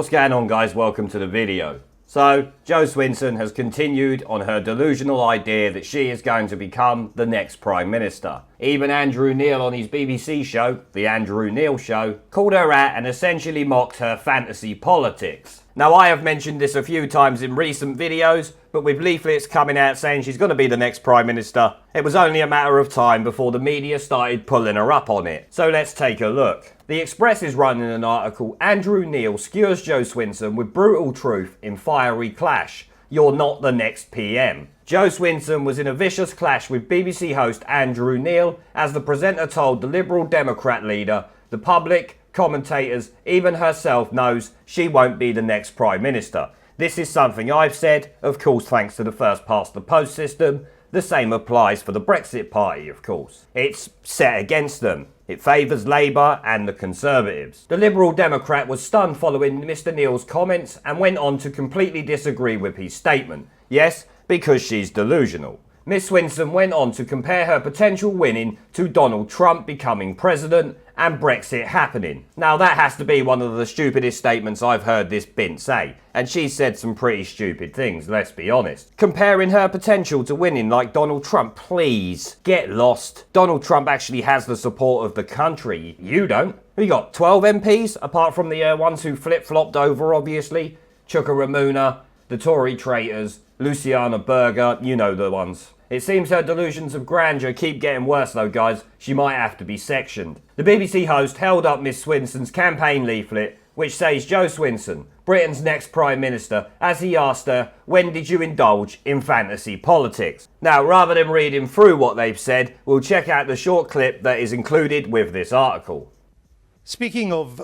What's going on, guys? Welcome to the video. So, Jo Swinson has continued on her delusional idea that she is going to become the next Prime Minister. Even Andrew Neil on his BBC show, The Andrew Neil Show, called her out and essentially mocked her fantasy politics. Now, I have mentioned this a few times in recent videos, but with leaflets coming out saying she's going to be the next Prime Minister, it was only a matter of time before the media started pulling her up on it. So let's take a look. The Express is running an article, Andrew Neil skewers Jo Swinson with brutal truth in fiery clash. You're not the next PM. Jo Swinson was in a vicious clash with BBC host Andrew Neil as the presenter told the Liberal Democrat leader, the public, commentators, even herself knows she won't be the next Prime Minister. This is something I've said, of course thanks to the first past the post system. The same applies for the Brexit Party, of course. It's set against them. It favours Labour and the Conservatives. The Liberal Democrat was stunned following Mr Neil's comments and went on to completely disagree with his statement. Yes, because she's delusional. Miss Swinson went on to compare her potential winning to Donald Trump becoming president and Brexit happening. Now that has to be one of the stupidest statements I've heard this bint say. And she said some pretty stupid things, let's be honest. Comparing her potential to winning like Donald Trump, please, get lost. Donald Trump actually has the support of the country. You don't. We got 12 MPs, apart from the ones who flip-flopped over, obviously. Chuka Ramuna, the Tory traitors, Luciana Berger, you know the ones. It seems her delusions of grandeur keep getting worse though, guys. She might have to be sectioned. The BBC host held up Miss Swinson's campaign leaflet, which says Jo Swinson, Britain's next Prime Minister, as he asked her, when did you indulge in fantasy politics? Now, rather than reading through what they've said, we'll check out the short clip that is included with this article. Speaking of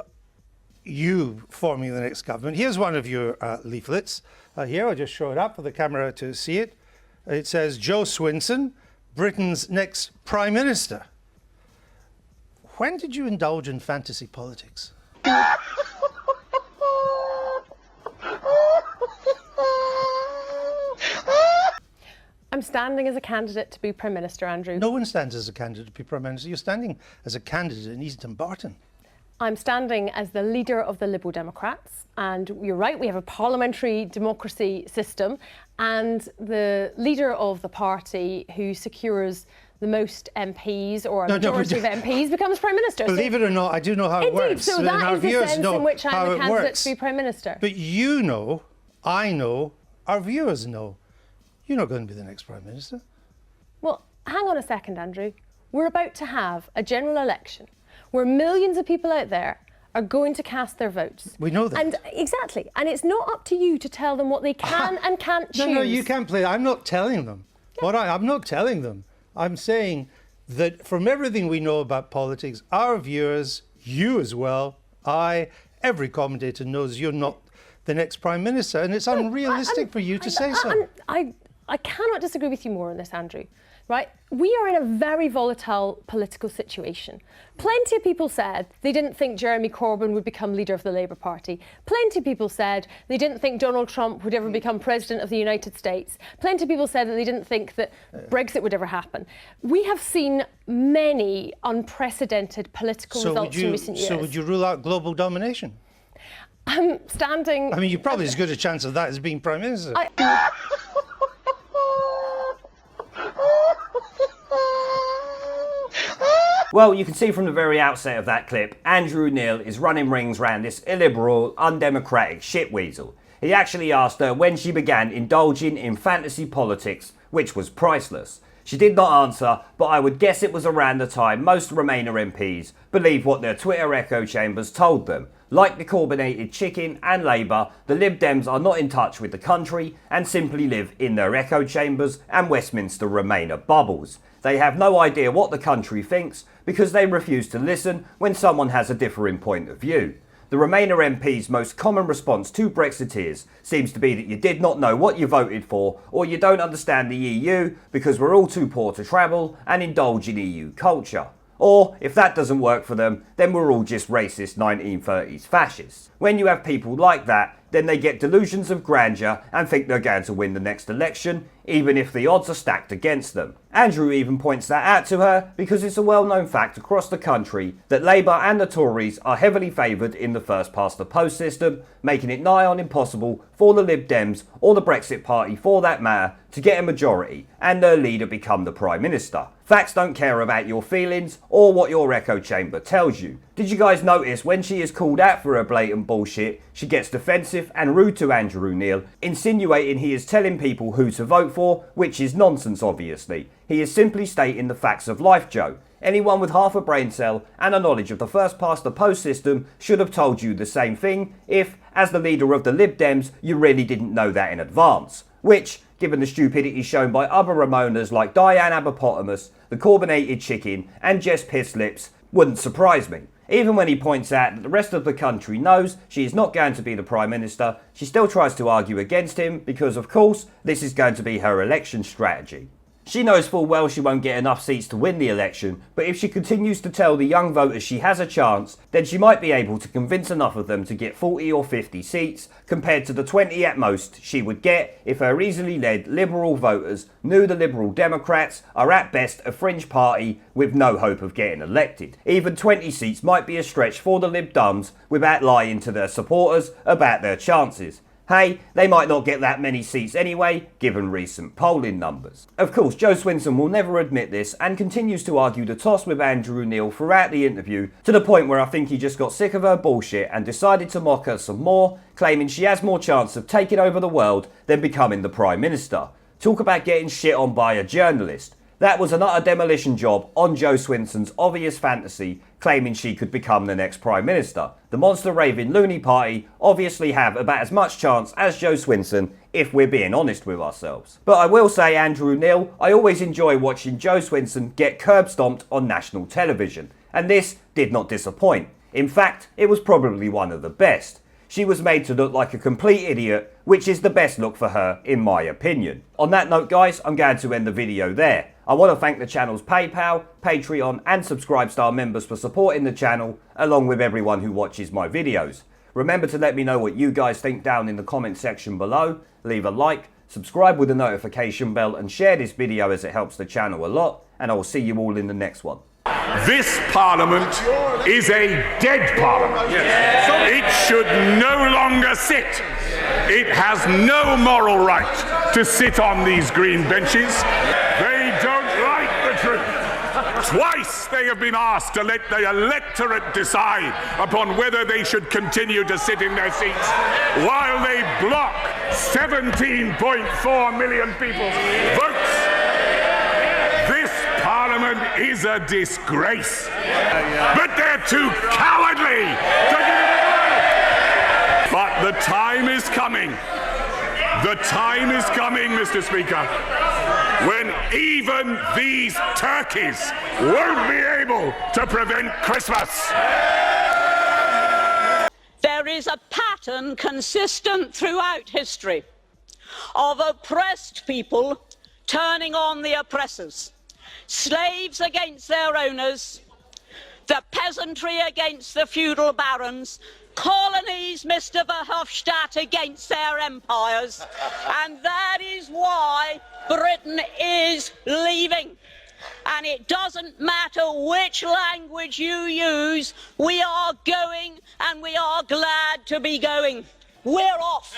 you forming the next government, here's one of your leaflets. Here, I'll just show it up for the camera to see it. It says, Jo Swinson, Britain's next Prime Minister. When did you indulge in fantasy politics? I'm standing as a candidate to be Prime Minister, Andrew. No one stands as a candidate to be Prime Minister. You're standing as a candidate in Easton Barton. I'm standing as the leader of the Liberal Democrats, and you're right, we have a parliamentary democracy system, and the leader of the party who secures the most MPs or a majority of MPs becomes Prime Minister. Believe it or not, I do know how it works. So that is the sense in which I'm a candidate to be Prime Minister. But you know, I know, our viewers know, you're not going to be the next Prime Minister. Well, hang on a second, Andrew. We're about to have a general election where millions of people out there are going to cast their votes. We know that. And exactly. And it's not up to you to tell them what they can and can't choose. No, you can't play. I'm not telling them. Yeah. I'm not telling them. I'm saying that from everything we know about politics, our viewers, you as well, every commentator knows you're not the next Prime Minister, and it's unrealistic for you to say so. I cannot disagree with you more on this, Andrew. Right? We are in a very volatile political situation. Plenty of people said they didn't think Jeremy Corbyn would become leader of the Labour Party. Plenty of people said they didn't think Donald Trump would ever become president of the United States. Plenty of people said that they didn't think that Brexit would ever happen. We have seen many unprecedented political results in recent years. So would you rule out global domination? I'm standing... I mean, you're probably as good a chance of that as being Prime Minister. Well, you can see from the very outset of that clip, Andrew Neil is running rings round this illiberal, undemocratic shitweasel. He actually asked her when she began indulging in fantasy politics, which was priceless. She did not answer, but I would guess it was around the time most Remainer MPs believed what their Twitter echo chambers told them. Like the Corbynated chicken and Labour, the Lib Dems are not in touch with the country and simply live in their echo chambers and Westminster Remainer bubbles. They have no idea what the country thinks because they refuse to listen when someone has a differing point of view. The Remainer MP's most common response to Brexiteers seems to be that you did not know what you voted for, or you don't understand the EU because we're all too poor to travel and indulge in EU culture. Or, if that doesn't work for them, then we're all just racist 1930s fascists. When you have people like that, then they get delusions of grandeur and think they're going to win the next election, even if the odds are stacked against them. Andrew even points that out to her because it's a well-known fact across the country that Labour and the Tories are heavily favoured in the first-past-the-post system, making it nigh on impossible for the Lib Dems or the Brexit Party for that matter to get a majority and their leader become the Prime Minister. Facts don't care about your feelings or what your echo chamber tells you. Did you guys notice when she is called out for her blatant bullshit, she gets defensive and rude to Andrew Neil, insinuating he is telling people who to vote for, which is nonsense obviously. He is simply stating the facts of life, Joe. Anyone with half a brain cell and a knowledge of the first-past-the-post system should have told you the same thing if, as the leader of the Lib Dems, you really didn't know that in advance. Which, given the stupidity shown by other Ramonas like Diane Aberpotamus, the Corbynated Chicken and Jess Pisslips, wouldn't surprise me. Even when he points out that the rest of the country knows she is not going to be the Prime Minister, she still tries to argue against him because, of course, this is going to be her election strategy. She knows full well she won't get enough seats to win the election, but if she continues to tell the young voters she has a chance, then she might be able to convince enough of them to get 40 or 50 seats, compared to the 20 at most she would get if her easily led Liberal voters knew the Liberal Democrats are at best a fringe party with no hope of getting elected. Even 20 seats might be a stretch for the Lib Dems without lying to their supporters about their chances. Hey, they might not get that many seats anyway, given recent polling numbers. Of course, Joe Swinson will never admit this and continues to argue the toss with Andrew Neil throughout the interview, to the point where I think he just got sick of her bullshit and decided to mock her some more, claiming she has more chance of taking over the world than becoming the Prime Minister. Talk about getting shit on by a journalist. That was an utter demolition job on Joe Swinson's obvious fantasy, claiming she could become the next Prime Minister. The monster raving loony party obviously have about as much chance as Joe Swinson, if we're being honest with ourselves. But I will say, Andrew Neil, I always enjoy watching Joe Swinson get curb stomped on national television, and this did not disappoint. In fact, it was probably one of the best. She was made to look like a complete idiot, which is the best look for her, in my opinion. On that note, guys, I'm going to end the video there. I want to thank the channel's PayPal, Patreon and Subscribe-Star members for supporting the channel, along with everyone who watches my videos. Remember to let me know what you guys think down in the comment section below, leave a like, subscribe with the notification bell and share this video as it helps the channel a lot, and I will see you all in the next one. This Parliament is a dead Parliament. It should no longer sit. It has no moral right to sit on these green benches. They don't like the truth. Twice they have been asked to let the electorate decide upon whether they should continue to sit in their seats, while they block 17.4 million people's votes. This Parliament is a disgrace, but they're too cowardly to give it a go. But the time is coming. The time is coming, Mr. Speaker, when even these turkeys won't be able to prevent Christmas. There is a pattern consistent throughout history of oppressed people turning on the oppressors. Slaves against their owners, the peasantry against the feudal barons, colonies, Mr. Verhofstadt, against their empires. And that is why Britain is leaving. And it doesn't matter which language you use, we are going, and we are glad to be going. We're off.